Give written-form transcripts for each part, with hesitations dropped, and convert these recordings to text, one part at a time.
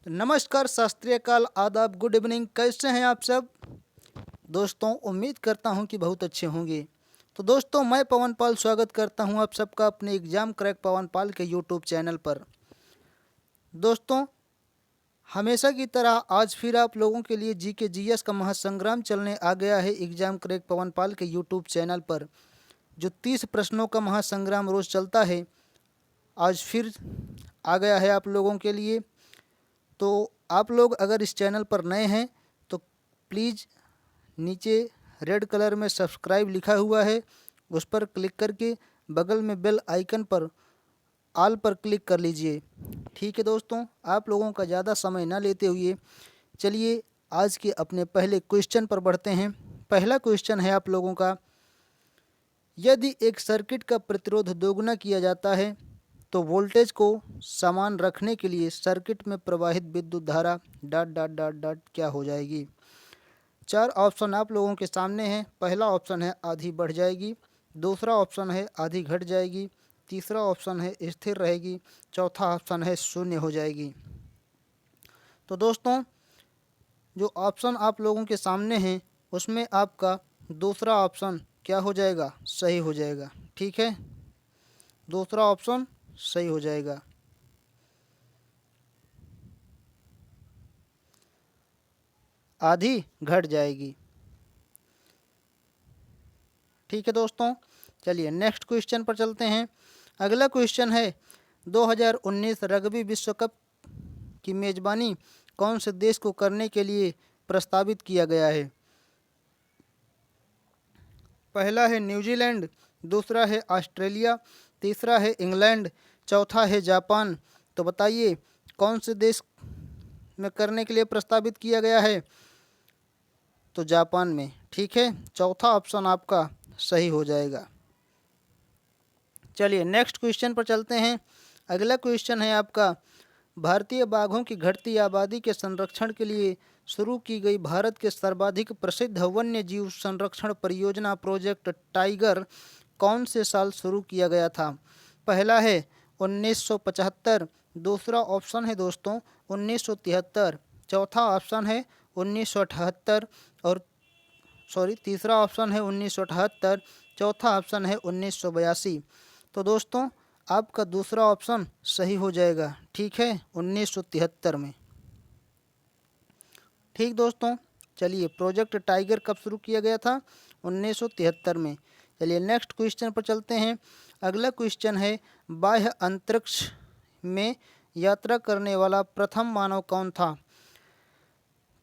तो नमस्कार, सत श्री अकाल, आदाब, गुड इवनिंग। कैसे हैं आप सब दोस्तों? उम्मीद करता हूं कि बहुत अच्छे होंगे। तो दोस्तों, मैं पवन पाल स्वागत करता हूं आप सबका अपने एग्जाम क्रैक पवन पाल के यूट्यूब चैनल पर। दोस्तों, हमेशा की तरह आज फिर आप लोगों के लिए जीके जीएस का महासंग्राम चलने आ गया है एग्जाम क्रैक पवन पाल के यूट्यूब चैनल पर। जो 30 प्रश्नों का महासंग्राम रोज चलता है, आज फिर आ गया है आप लोगों के लिए। तो आप लोग अगर इस चैनल पर नए हैं तो प्लीज़ नीचे रेड कलर में सब्सक्राइब लिखा हुआ है, उस पर क्लिक करके बगल में बेल आइकन पर ऑल पर क्लिक कर लीजिए। ठीक है दोस्तों, आप लोगों का ज़्यादा समय ना लेते हुए चलिए आज के अपने पहले क्वेश्चन पर बढ़ते हैं। पहला क्वेश्चन है आप लोगों का, यदि एक सर्किट का प्रतिरोध दोगुना किया जाता है तो वोल्टेज को समान रखने के लिए सर्किट में प्रवाहित विद्युत धारा डॉट डॉट डॉट डॉट क्या हो जाएगी? 4 ऑप्शन आप लोगों के सामने हैं। पहला ऑप्शन है आधी बढ़ जाएगी, दूसरा ऑप्शन है आधी घट जाएगी, तीसरा ऑप्शन है स्थिर रहेगी, चौथा ऑप्शन है शून्य हो जाएगी। तो दोस्तों, जो ऑप्शन आप लोगों के सामने हैं उसमें आपका दूसरा ऑप्शन क्या हो जाएगा? सही हो जाएगा। ठीक है, दूसरा ऑप्शन सही हो जाएगा। आधी घट जाएगी। ठीक है दोस्तों, चलिए नेक्स्ट क्वेश्चन पर चलते हैं। अगला क्वेश्चन है, 2019 रग्बी विश्व कप की मेज़बानी कौन से देश को करने के लिए प्रस्तावित किया गया है? पहला है न्यूजीलैंड, दूसरा है ऑस्ट्रेलिया, तीसरा है इंग्लैंड, चौथा है जापान। तो बताइए कौन से देश में करने के लिए प्रस्तावित किया गया है? तो जापान में। ठीक है, चौथा ऑप्शन आपका सही हो जाएगा। चलिए नेक्स्ट क्वेश्चन पर चलते हैं। अगला क्वेश्चन है आपका, भारतीय बाघों की घटती आबादी के संरक्षण के लिए शुरू की गई भारत के सर्वाधिक प्रसिद्ध वन्य जीव संरक्षण परियोजना प्रोजेक्ट टाइगर कौन से साल शुरू किया गया था? पहला है 1975, दूसरा ऑप्शन है दोस्तों 1973, चौथा ऑप्शन है 1978 और तीसरा ऑप्शन है 1978, चौथा ऑप्शन है 1982। तो दोस्तों, आपका दूसरा ऑप्शन सही हो जाएगा। ठीक है, 1973 में। ठीक दोस्तों, चलिए प्रोजेक्ट टाइगर कब शुरू किया गया था? 1973 में। चलिए नेक्स्ट क्वेश्चन पर चलते हैं। अगला क्वेश्चन है, बाह्य अंतरिक्ष में यात्रा करने वाला प्रथम मानव कौन था?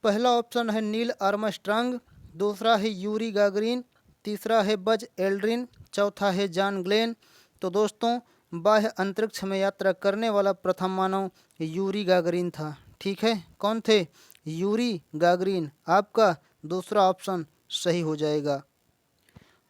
पहला ऑप्शन है नील आर्मस्ट्रांग, दूसरा है यूरी गागरिन, तीसरा है बज एल्ड्रिन, चौथा है जॉन ग्लेन। तो दोस्तों, बाह्य अंतरिक्ष में यात्रा करने वाला प्रथम मानव यूरी गागरिन था। ठीक है, कौन थे? Yuri Gagarin. आपका दूसरा ऑप्शन सही हो जाएगा।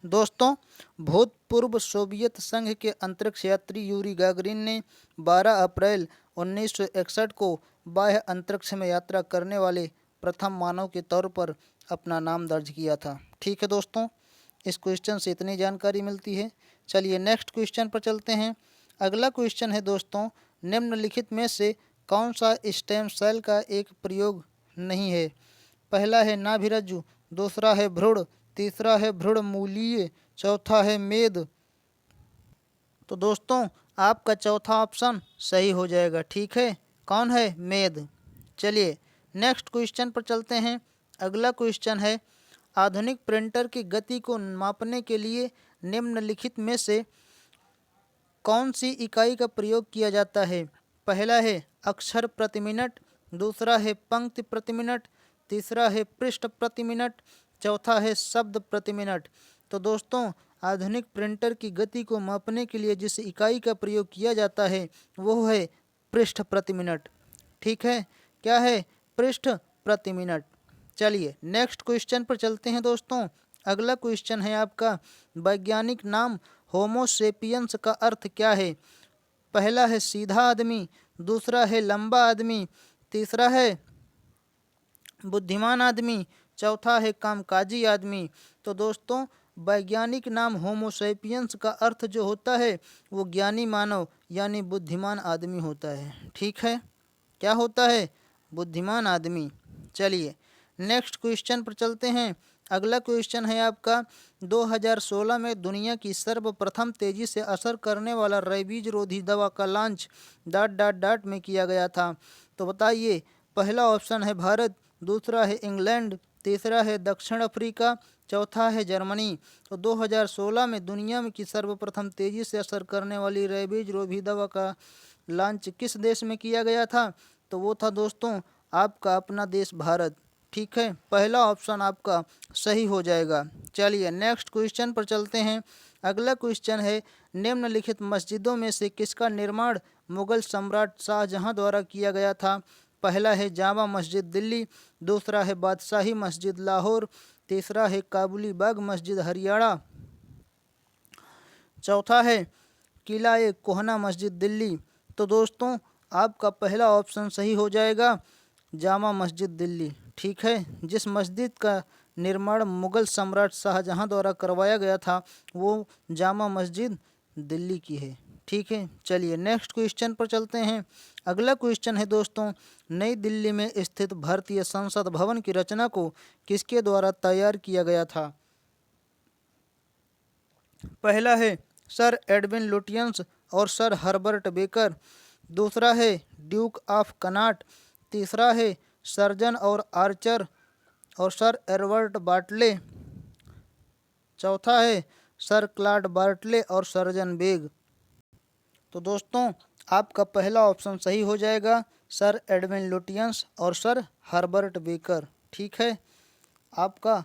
दोस्तों, भूतपूर्व सोवियत संघ के अंतरिक्ष यात्री यूरी गागरिन ने 12 अप्रैल 1961 को बाह्य अंतरिक्ष में यात्रा करने वाले प्रथम मानव के तौर पर अपना नाम दर्ज किया था। ठीक है दोस्तों, इस क्वेश्चन से इतनी जानकारी मिलती है। चलिए नेक्स्ट क्वेश्चन पर चलते हैं। अगला क्वेश्चन है दोस्तों, निम्नलिखित में से कौन सा स्टेम सेल का एक प्रयोग नहीं है? पहला है नाभिरज्जु, दूसरा है भ्रूण, तीसरा है भ्रूणमूलीय, चौथा है मेद। तो दोस्तों, आपका चौथा ऑप्शन सही हो जाएगा। ठीक है, कौन है? मेद। चलिए नेक्स्ट क्वेश्चन पर चलते हैं। अगला क्वेश्चन है, आधुनिक प्रिंटर की गति को मापने के लिए निम्नलिखित में से कौन सी इकाई का प्रयोग किया जाता है? पहला है अक्षर प्रति मिनट, दूसरा है पंक्ति प्रति मिनट, तीसरा है पृष्ठ प्रति मिनट, चौथा है शब्द प्रति मिनट। तो दोस्तों, आधुनिक प्रिंटर की गति को मापने के लिए जिस इकाई का प्रयोग किया जाता है वो है पृष्ठ प्रति मिनट। ठीक है, क्या है? पृष्ठ प्रति मिनट। चलिए नेक्स्ट क्वेश्चन पर चलते हैं दोस्तों। अगला क्वेश्चन है आपका, वैज्ञानिक नाम होमो सेपियंस का अर्थ क्या है? पहला है सीधा आदमी, दूसरा है लंबा आदमी, तीसरा है बुद्धिमान आदमी, चौथा है कामकाजी आदमी। तो दोस्तों, वैज्ञानिक नाम होमो सेपियंस का अर्थ जो होता है वो ज्ञानी मानव यानी बुद्धिमान आदमी होता है। ठीक है, क्या होता है? बुद्धिमान आदमी। चलिए नेक्स्ट क्वेश्चन पर चलते हैं। अगला क्वेश्चन है आपका 2016 में दुनिया की सर्वप्रथम तेजी से असर करने वाला रेबीज रोधी दवा का लॉन्च ... में किया गया था। तो बताइए, पहला ऑप्शन है भारत, दूसरा है इंग्लैंड, तीसरा है दक्षिण अफ्रीका, चौथा है जर्मनी। तो 2016 में दुनिया में की सर्वप्रथम तेजी से असर करने वाली रेबीज रोधी दवा का लॉन्च किस देश में किया गया था? तो वो था दोस्तों आपका अपना देश भारत। ठीक है, पहला ऑप्शन आपका सही हो जाएगा। चलिए नेक्स्ट क्वेश्चन पर चलते हैं। अगला क्वेश्चन है निम्नलिखित मस्जिदों में से किसका निर्माण मुगल सम्राट शाहजहां द्वारा किया गया था? पहला है जामा मस्जिद दिल्ली, दूसरा है बादशाही मस्जिद लाहौर, तीसरा है काबुली बाग मस्जिद हरियाणा, चौथा है किला ए कोहना मस्जिद दिल्ली। तो दोस्तों आपका पहला ऑप्शन सही हो जाएगा, जामा मस्जिद दिल्ली। ठीक है, जिस मस्जिद का निर्माण मुगल सम्राट शाहजहां द्वारा करवाया गया था वो जामा मस्जिद दिल्ली की है। ठीक है, चलिए नेक्स्ट क्वेश्चन पर चलते हैं। अगला क्वेश्चन है दोस्तों, नई दिल्ली में स्थित भारतीय संसद भवन की रचना को किसके द्वारा तैयार किया गया था? पहला है सर एडविन लुटियंस और सर हर्बर्ट बेकर, दूसरा है ड्यूक ऑफ कनाट, तीसरा है सर्जन और आर्चर और सर एडवर्ड बाटले, चौथा है सर क्लॉड बार्टले और सर्जन बेग। तो दोस्तों आपका पहला ऑप्शन सही हो जाएगा, सर एडविन लुटियंस और सर हर्बर्ट बेकर। ठीक है, आपका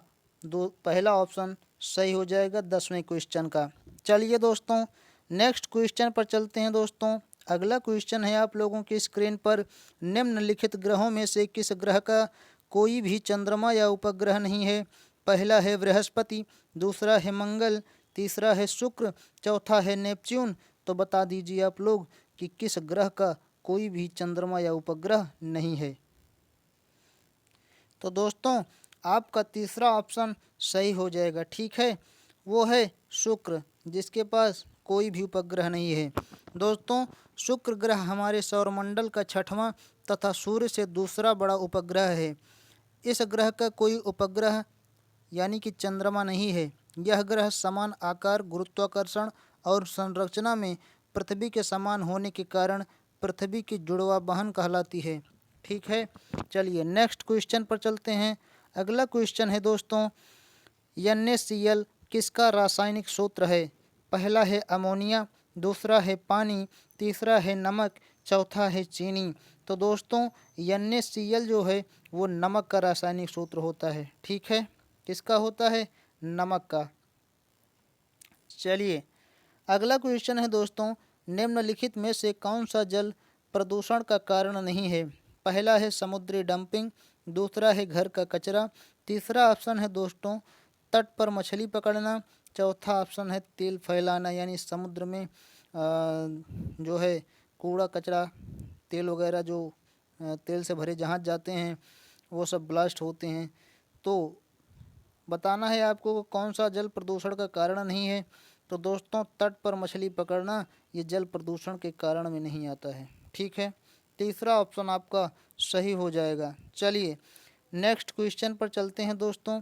पहला ऑप्शन सही हो जाएगा 10वें क्वेश्चन का। चलिए दोस्तों नेक्स्ट क्वेश्चन पर चलते हैं। दोस्तों अगला क्वेश्चन है आप लोगों की स्क्रीन पर, निम्नलिखित ग्रहों में से किस ग्रह का कोई भी चंद्रमा या उपग्रह नहीं है? पहला है बृहस्पति, दूसरा है मंगल, तीसरा है शुक्र, चौथा है नेपच्यून। तो बता दीजिए आप लोग कि किस ग्रह का कोई भी चंद्रमा या उपग्रह नहीं है। तो दोस्तों आपका तीसरा ऑप्शन सही हो जाएगा। ठीक है, वो है शुक्र, जिसके पास कोई भी उपग्रह नहीं है। दोस्तों शुक्र ग्रह हमारे सौरमंडल का छठवां तथा सूर्य से दूसरा बड़ा उपग्रह है। इस ग्रह का कोई उपग्रह यानी कि चंद्रमा नहीं है। यह ग्रह समान आकार, गुरुत्वाकर्षण और संरचना में पृथ्वी के समान होने के कारण पृथ्वी की जुड़वा बहन कहलाती है। ठीक है, चलिए नेक्स्ट क्वेश्चन पर चलते हैं। अगला क्वेश्चन है दोस्तों, NaCl किसका रासायनिक सूत्र है? पहला है अमोनिया, दूसरा है पानी, तीसरा है नमक, चौथा है चीनी। तो दोस्तों NaCl जो है वो नमक का रासायनिक सूत्र होता है। ठीक है, किसका होता है? नमक का। चलिए अगला क्वेश्चन है दोस्तों, निम्नलिखित में से कौन सा जल प्रदूषण का कारण नहीं है? पहला है समुद्री डंपिंग, दूसरा है घर का कचरा, तीसरा ऑप्शन है दोस्तों तट पर मछली पकड़ना, चौथा ऑप्शन है तेल फैलाना, यानी समुद्र में जो है कूड़ा कचरा तेल वगैरह जो तेल से भरे जहाज जाते हैं वो सब ब्लास्ट होते हैं। तो बताना है आपको कौन सा जल प्रदूषण का कारण नहीं है। तो दोस्तों तट पर मछली पकड़ना ये जल प्रदूषण के कारण में नहीं आता है। ठीक है, तीसरा ऑप्शन आपका सही हो जाएगा। चलिए नेक्स्ट क्वेश्चन पर चलते हैं दोस्तों,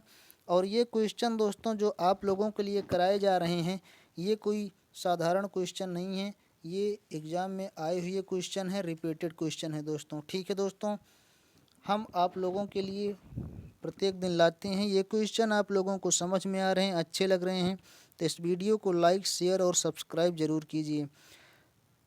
और ये क्वेश्चन दोस्तों जो आप लोगों के लिए कराए जा रहे हैं ये कोई साधारण क्वेश्चन नहीं है, ये एग्ज़ाम में आए हुए क्वेश्चन है, रिपीटेड क्वेश्चन है दोस्तों। ठीक है दोस्तों, हम आप लोगों के लिए प्रत्येक दिन लाते हैं ये क्वेश्चन, आप लोगों को समझ में आ रहे हैं, अच्छे लग रहे हैं तो इस वीडियो को लाइक, शेयर और सब्सक्राइब ज़रूर कीजिए।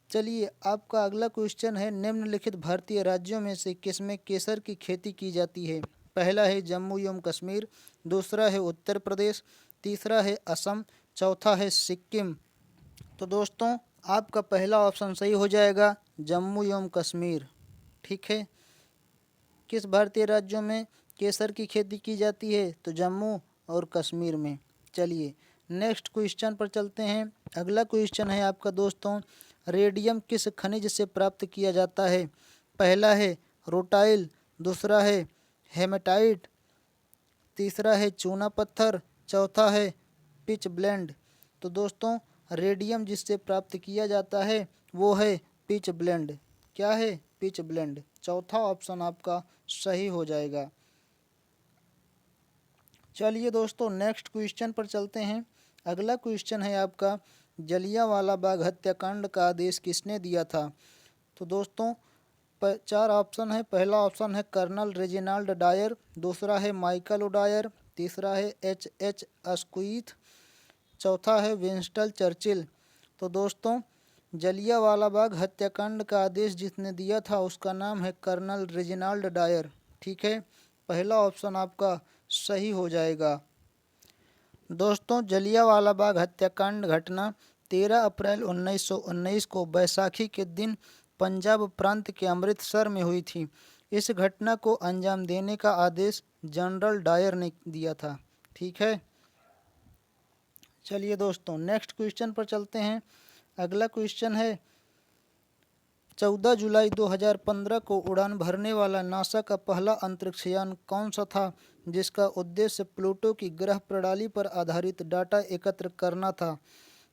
चलिए आपका अगला क्वेश्चन है, निम्नलिखित भारतीय राज्यों में से किसमें केसर की खेती की जाती है? पहला है जम्मू एवं कश्मीर, दूसरा है उत्तर प्रदेश, तीसरा है असम, चौथा है सिक्किम। तो दोस्तों आपका पहला ऑप्शन सही हो जाएगा, जम्मू एवं कश्मीर। ठीक है, किस भारतीय राज्यों में केसर की खेती की जाती है? तो जम्मू और कश्मीर में। चलिए नेक्स्ट क्वेश्चन पर चलते हैं। अगला क्वेश्चन है आपका दोस्तों, रेडियम किस खनिज से प्राप्त किया जाता है? पहला है रोटाइल, दूसरा है हेमेटाइट, तीसरा है चूना पत्थर, चौथा है पिच ब्लेंड। तो दोस्तों रेडियम जिससे प्राप्त किया जाता है वो है पिच ब्लेंड। क्या है? Pitch blend. चौथा ऑप्शन आपका सही हो जाएगा। चलिए दोस्तों नेक्स्ट क्वेश्चन पर चलते हैं। अगला क्वेश्चन है आपका, जलियांवाला बाग हत्याकांड का आदेश किसने दिया था? तो दोस्तों चार ऑप्शन है। पहला ऑप्शन है कर्नल रेजिनाल्ड डायर, दूसरा है माइकल ओडायर, तीसरा है एच अस्क्विथ, चौथा है विंस्टन चर्चिल। तो दोस्तों जलियांवाला बाग हत्याकांड का आदेश जिसने दिया था उसका नाम है कर्नल रेजिनाल्ड डायर। ठीक है, पहला ऑप्शन आपका सही हो जाएगा। दोस्तों जलियांवाला बाग हत्याकांड घटना 13 अप्रैल 1919 को बैसाखी के दिन पंजाब प्रांत के अमृतसर में हुई थी। इस घटना को अंजाम देने का आदेश जनरल डायर ने दिया था। ठीक है, चलिए दोस्तों नेक्स्ट क्वेश्चन पर चलते हैं। अगला क्वेश्चन है, 14 जुलाई 2015 को उड़ान भरने वाला नासा का पहला अंतरिक्ष यान कौन सा था जिसका उद्देश्य प्लूटो की ग्रह प्रणाली पर आधारित डाटा एकत्र करना था?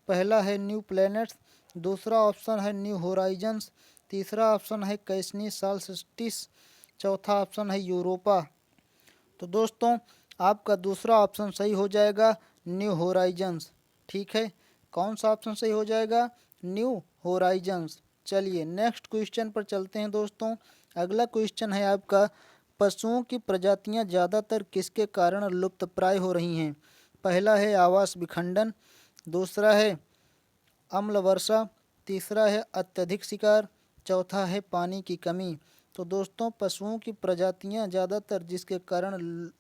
पहला है न्यू प्लैनेट्स, दूसरा ऑप्शन है न्यू होराइजन्स, तीसरा ऑप्शन है कैसनी साल्स्टिस, चौथा ऑप्शन है यूरोपा। तो दोस्तों आपका दूसरा ऑप्शन सही हो जाएगा, न्यू होराइजन्स। ठीक है, कौन सा ऑप्शन सही हो जाएगा? New Horizons. चलिए नेक्स्ट क्वेश्चन पर चलते हैं दोस्तों। अगला क्वेश्चन है आपका, पशुओं की प्रजातियां ज़्यादातर किसके कारण लुप्तप्राय हो रही हैं? पहला है आवास विखंडन, दूसरा है अम्ल वर्षा, तीसरा है अत्यधिक शिकार, चौथा है पानी की कमी। तो दोस्तों पशुओं की प्रजातियां ज़्यादातर जिसके कारण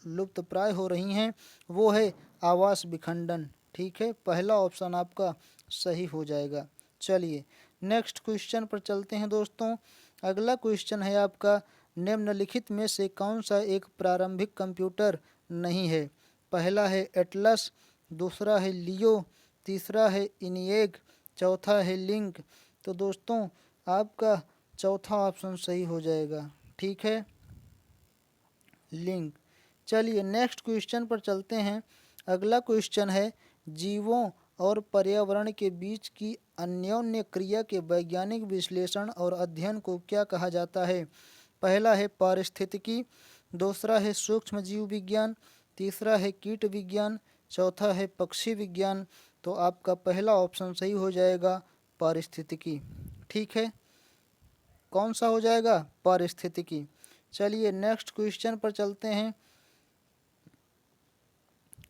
लुप्तप्राय हो रही हैं वो है आवास विखंडन। ठीक है, पहला ऑप्शन आपका सही हो जाएगा। चलिए नेक्स्ट क्वेश्चन पर चलते हैं दोस्तों। अगला क्वेश्चन है आपका, निम्नलिखित में से कौन सा एक प्रारंभिक कंप्यूटर नहीं है? पहला है एटलस, दूसरा है लियो, तीसरा है इनिएग, चौथा है लिंक। तो दोस्तों आपका चौथा ऑप्शन सही हो जाएगा। ठीक है, लिंक। चलिए नेक्स्ट क्वेश्चन पर चलते हैं। अगला क्वेश्चन है, जीवों और पर्यावरण के बीच की अन्योन्य क्रिया के वैज्ञानिक विश्लेषण और अध्ययन को क्या कहा जाता है? पहला है पारिस्थितिकी, दूसरा है सूक्ष्म जीव विज्ञान, तीसरा है कीट विज्ञान, चौथा है पक्षी विज्ञान। तो आपका पहला ऑप्शन सही हो जाएगा, पारिस्थितिकी। ठीक है, कौन सा हो जाएगा? पारिस्थितिकी। चलिए नेक्स्ट क्वेश्चन पर चलते हैं।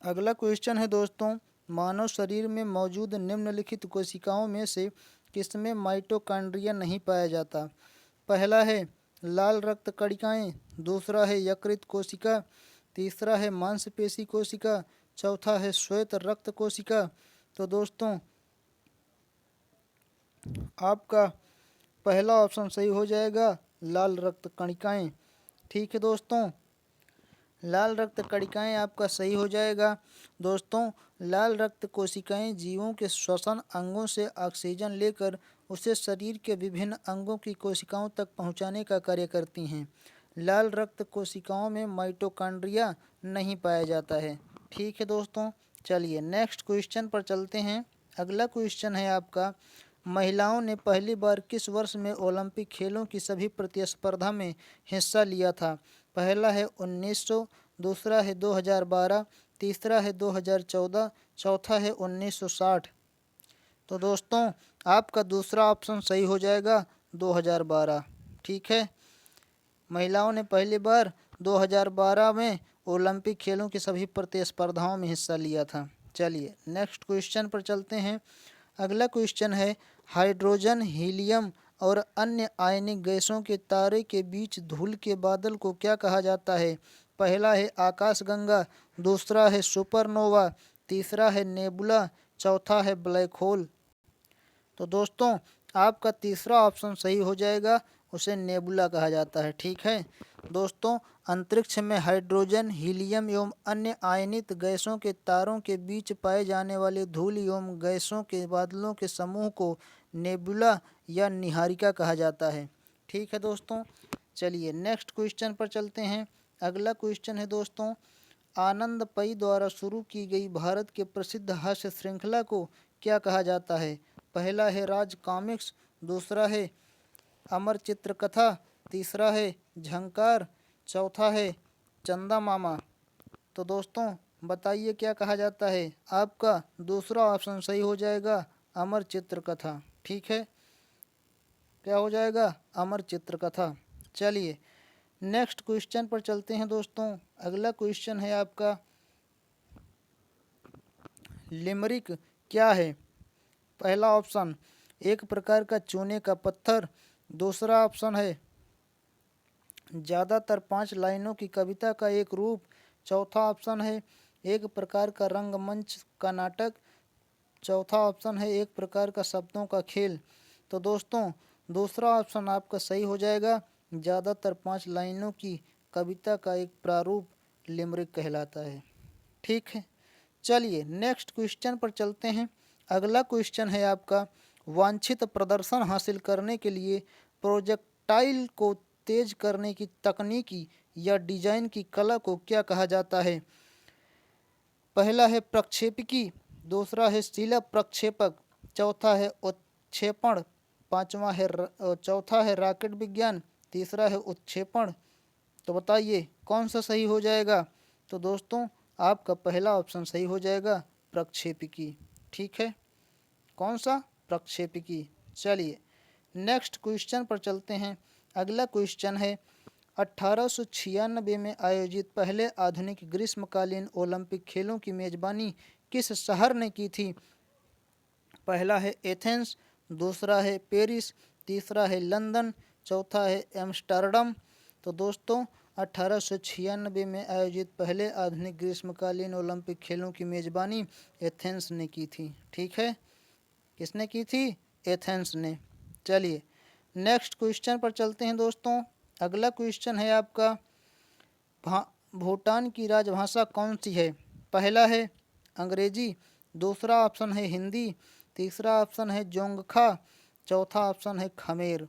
अगला क्वेश्चन है दोस्तों, मानव शरीर में मौजूद निम्नलिखित कोशिकाओं में से किसमें माइटोकॉन्ड्रिया नहीं पाया जाता? पहला है लाल रक्त कणिकाएं, दूसरा है यकृत कोशिका, तीसरा है मांसपेशी कोशिका, चौथा है श्वेत रक्त कोशिका। तो दोस्तों आपका पहला ऑप्शन सही हो जाएगा, लाल रक्त कणिकाएं। ठीक है दोस्तों, लाल रक्त कणिकाएं आपका सही हो जाएगा। दोस्तों लाल रक्त कोशिकाएं जीवों के श्वसन अंगों से ऑक्सीजन लेकर उसे शरीर के विभिन्न अंगों की कोशिकाओं तक पहुंचाने का कार्य करती हैं। लाल रक्त कोशिकाओं में माइटोकॉन्ड्रिया नहीं पाया जाता है। ठीक है दोस्तों, चलिए नेक्स्ट क्वेश्चन पर चलते हैं। अगला क्वेश्चन है आपका, महिलाओं ने पहली बार किस वर्ष में ओलंपिक खेलों की सभी प्रतिस्पर्धा में हिस्सा लिया था? पहला है 1900, दूसरा है 2012, तीसरा है 2014, चौथा है 1960। तो दोस्तों आपका दूसरा ऑप्शन सही हो जाएगा, 2012। ठीक है, महिलाओं ने पहली बार 2012 में ओलंपिक खेलों की सभी प्रतिस्पर्धाओं में हिस्सा लिया था। चलिए नेक्स्ट क्वेश्चन पर चलते हैं। अगला क्वेश्चन है, हाइड्रोजन, हीलियम और अन्य आयनिक गैसों के तारे के बीच धूल के बादल को क्या कहा जाता है? पहला है आकाशगंगा, दूसरा है सुपरनोवा, तीसरा है नेबुला, चौथा है ब्लैक होल। तो दोस्तों आपका तीसरा ऑप्शन सही हो जाएगा, उसे नेबुला कहा जाता है। ठीक है दोस्तों, अंतरिक्ष में हाइड्रोजन, हीलियम एवं अन्य आयनित गैसों के तारों के बीच पाए जाने वाले धूल एवं गैसों के बादलों के समूह को नेबुला या निहारिका कहा जाता है। ठीक है दोस्तों, चलिए नेक्स्ट क्वेश्चन पर चलते हैं। अगला क्वेश्चन है दोस्तों, आनंद पई द्वारा शुरू की गई भारत के प्रसिद्ध हास्य श्रृंखला को क्या कहा जाता है? पहला है राज कॉमिक्स, दूसरा है अमर चित्रकथा, तीसरा है झंकार, चौथा है चंदा मामा। तो दोस्तों बताइए क्या कहा जाता है? आपका दूसरा ऑप्शन सही हो जाएगा, अमर चित्रकथा। ठीक है, क्या हो जाएगा? अमर चित्रकथा। चलिए नेक्स्ट क्वेश्चन पर चलते हैं दोस्तों। अगला क्वेश्चन है आपका, लिमरिक क्या है? पहला ऑप्शन एक प्रकार का चूने का पत्थर, दूसरा ऑप्शन है ज़्यादातर 5 लाइनों की कविता का एक रूप, चौथा ऑप्शन है एक प्रकार का रंगमंच का नाटक, चौथा ऑप्शन है एक प्रकार का शब्दों का खेल। तो दोस्तों दूसरा ऑप्शन आपका सही हो जाएगा, ज़्यादातर 5 लाइनों की कविता का एक प्रारूप लिमरिक कहलाता है। ठीक है, चलिए नेक्स्ट क्वेश्चन पर चलते हैं। अगला क्वेश्चन है आपका, वांछित प्रदर्शन हासिल करने के लिए प्रोजेक्टाइल को तेज करने की तकनीकी या डिजाइन की कला को क्या कहा जाता है? पहला है प्रक्षेपकी, दूसरा है शीला प्रक्षेपक, चौथा है उत्क्षेपण, चौथा है रॉकेट विज्ञान, तीसरा है उत्क्षेपण। तो बताइए कौन सा सही हो जाएगा? तो दोस्तों आपका पहला ऑप्शन सही हो जाएगा, प्रक्षेपकी। ठीक है, कौन सा? प्रक्षेपकी। चलिए नेक्स्ट क्वेश्चन पर चलते हैं। अगला क्वेश्चन है, 1896 में आयोजित पहले आधुनिक ग्रीष्मकालीन ओलंपिक खेलों की मेजबानी किस शहर ने की थी? पहला है एथेंस, दूसरा है पेरिस, तीसरा है लंदन, चौथा है एम्स्टर्डम। तो दोस्तों 1896 में आयोजित पहले आधुनिक ग्रीष्मकालीन ओलंपिक खेलों की मेजबानी एथेंस ने की थी। ठीक है, किसने की थी? एथेंस ने। चलिए नेक्स्ट क्वेश्चन पर चलते हैं दोस्तों। अगला क्वेश्चन है आपका, भूटान की राजभाषा कौन सी है? पहला है अंग्रेजी, दूसरा ऑप्शन है हिंदी, तीसरा ऑप्शन है जोंगखा, चौथा ऑप्शन है खमेर।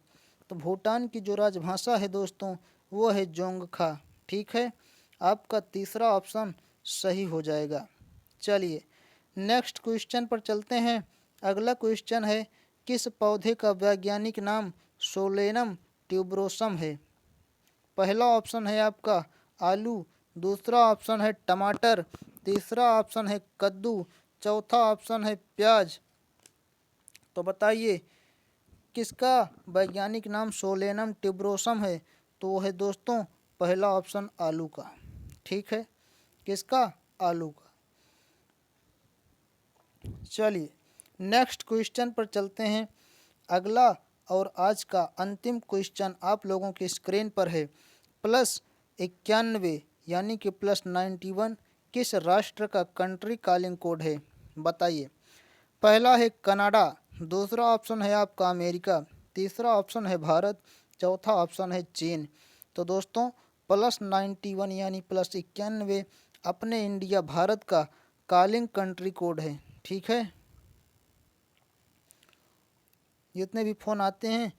तो भूटान की जो राजभाषा है दोस्तों वो है जोंगखा। ठीक है, आपका तीसरा ऑप्शन सही हो जाएगा। चलिए नेक्स्ट क्वेश्चन पर चलते हैं। अगला क्वेश्चन है, किस पौधे का वैज्ञानिक नाम सोलेनम ट्यूबरोसम है? पहला ऑप्शन है आपका आलू, दूसरा ऑप्शन है टमाटर, तीसरा ऑप्शन है कद्दू, चौथा ऑप्शन है प्याज। तो बताइए किसका वैज्ञानिक नाम सोलेनम ट्यूबरोसम है? तो वो है दोस्तों पहला ऑप्शन आलू का। ठीक है, किसका? आलू का। चलिए नेक्स्ट क्वेश्चन पर चलते हैं। अगला और आज का अंतिम क्वेश्चन आप लोगों की स्क्रीन पर है। +91 यानी कि +91 किस राष्ट्र का कंट्री कॉलिंग कोड है? बताइए। पहला है कनाडा, दूसरा ऑप्शन है आपका अमेरिका, तीसरा ऑप्शन है भारत, चौथा ऑप्शन है चीन। तो दोस्तों +91 यानी +91 अपने इंडिया भारत का कॉलिंग कंट्री कोड है। ठीक है, जितने भी फ़ोन आते हैं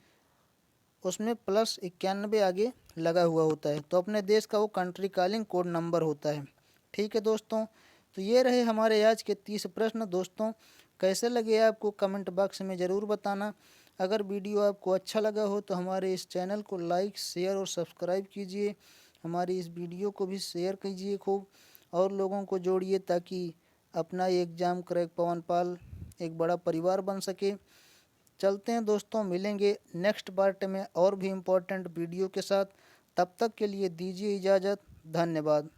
उसमें +91 आगे लगा हुआ होता है, तो अपने देश का वो कंट्री कॉलिंग कोड नंबर होता है। ठीक है दोस्तों, तो ये रहे हमारे आज के 30 प्रश्न। दोस्तों कैसे लगे आपको कमेंट बॉक्स में ज़रूर बताना। अगर वीडियो आपको अच्छा लगा हो तो हमारे इस चैनल को लाइक, शेयर और सब्सक्राइब कीजिए। हमारी इस वीडियो को भी शेयर कीजिए खूब, और लोगों को जोड़िए ताकि अपना एग्ज़ाम क्रैक पवनपाल एक बड़ा परिवार बन सके। चलते हैं दोस्तों, मिलेंगे नेक्स्ट पार्ट में और भी इम्पोर्टेंट वीडियो के साथ। तब तक के लिए दीजिए इजाज़त। धन्यवाद।